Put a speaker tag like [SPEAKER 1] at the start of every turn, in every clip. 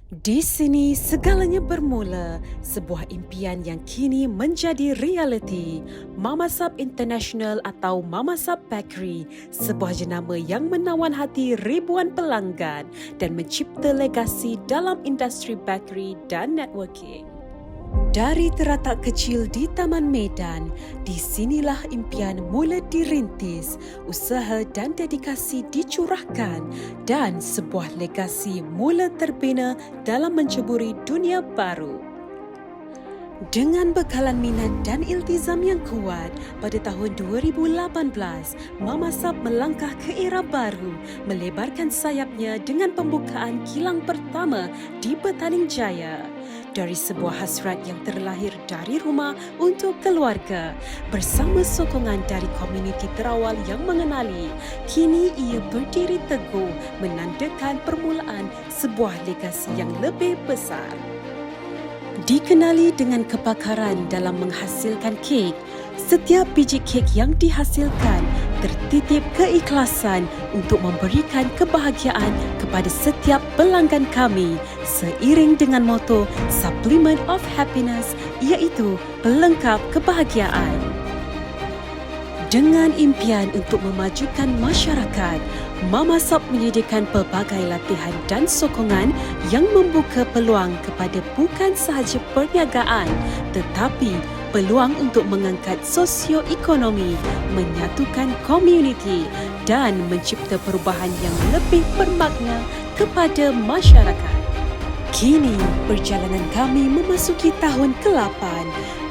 [SPEAKER 1] Di sini segalanya bermula, sebuah impian yang kini menjadi realiti. Mamasab International atau Mamasab Bakery, sebuah jenama yang menawan hati ribuan pelanggan dan mencipta legasi dalam industri bakery dan networking. Dari terletak kecil di Taman Medan, di sinilah impian mula dirintis, usaha dan dedikasi dicurahkan dan sebuah legasi mula terbina dalam menceburi dunia baru. Dengan bekalan minat dan iltizam yang kuat, pada tahun 2018, Mamasab melangkah ke era baru, melebarkan sayapnya dengan pembukaan kilang pertama di Petaling Jaya. Dari sebuah hasrat yang terlahir dari rumah untuk keluarga, bersama sokongan dari komuniti terawal yang mengenali, kini ia berdiri teguh menandakan permulaan sebuah legasi yang lebih besar. Dikenali dengan kepakaran dalam menghasilkan kek, setiap biji kek yang dihasilkan tertitip keikhlasan untuk memberikan kebahagiaan kepada setiap pelanggan kami seiring dengan moto Supplement of Happiness, iaitu pelengkap kebahagiaan. Dengan impian untuk memajukan masyarakat, Mamasab menyediakan pelbagai latihan dan sokongan yang membuka peluang kepada bukan sahaja perniagaan tetapi peluang untuk mengangkat sosioekonomi, menyatukan komuniti dan mencipta perubahan yang lebih bermakna kepada masyarakat. Kini, perjalanan kami memasuki tahun ke-8.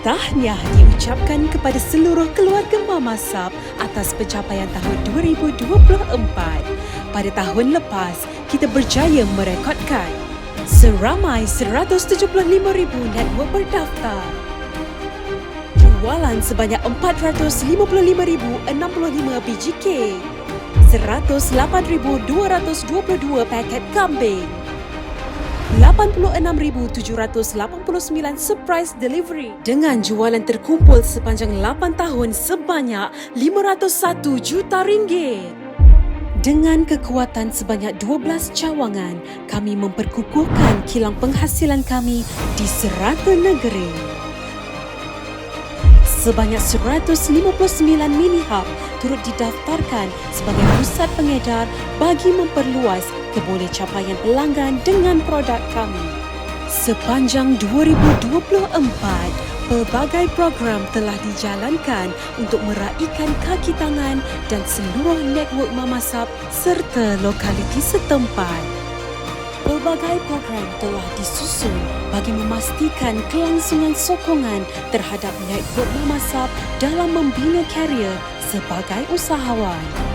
[SPEAKER 1] Tahniah diucapkan kepada seluruh keluarga Mamasab atas pencapaian tahun 2024. Pada tahun lepas, kita berjaya merekodkan seramai 175,000 network berdaftar. Jualan sebanyak 455,065 biji kek, 108,222 paket kambing, 86,789 surprise delivery dengan jualan terkumpul sepanjang 8 tahun sebanyak 501 juta ringgit. Dengan kekuatan sebanyak 12 cawangan, kami memperkukuhkan kilang penghasilan kami di serata negeri. Sebanyak 159 mini hub turut didaftarkan sebagai pusat pengedar bagi memperluas kebolehcapaian pelanggan dengan produk kami. Sepanjang 2024, pelbagai program telah dijalankan untuk meraihkan kaki tangan dan seluruh network Mamasab serta lokaliti setempat. Pelbagai program telah disusun bagi memastikan kelangsungan sokongan terhadap network Mamasab dalam membina karier sebagai usahawan.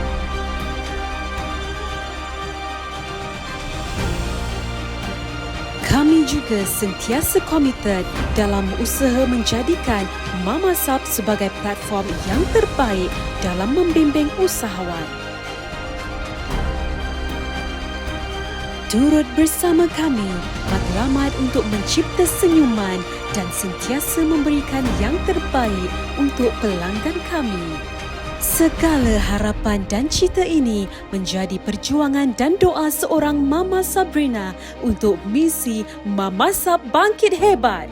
[SPEAKER 1] Kami juga sentiasa komited dalam usaha menjadikan Mamasab sebagai platform yang terbaik dalam membimbing usahawan. Turut bersama kami, matlamat untuk mencipta senyuman dan sentiasa memberikan yang terbaik untuk pelanggan kami. Segala harapan dan cita ini menjadi perjuangan dan doa seorang Mama Sabrina untuk misi Mamasab Bangkit Hebat.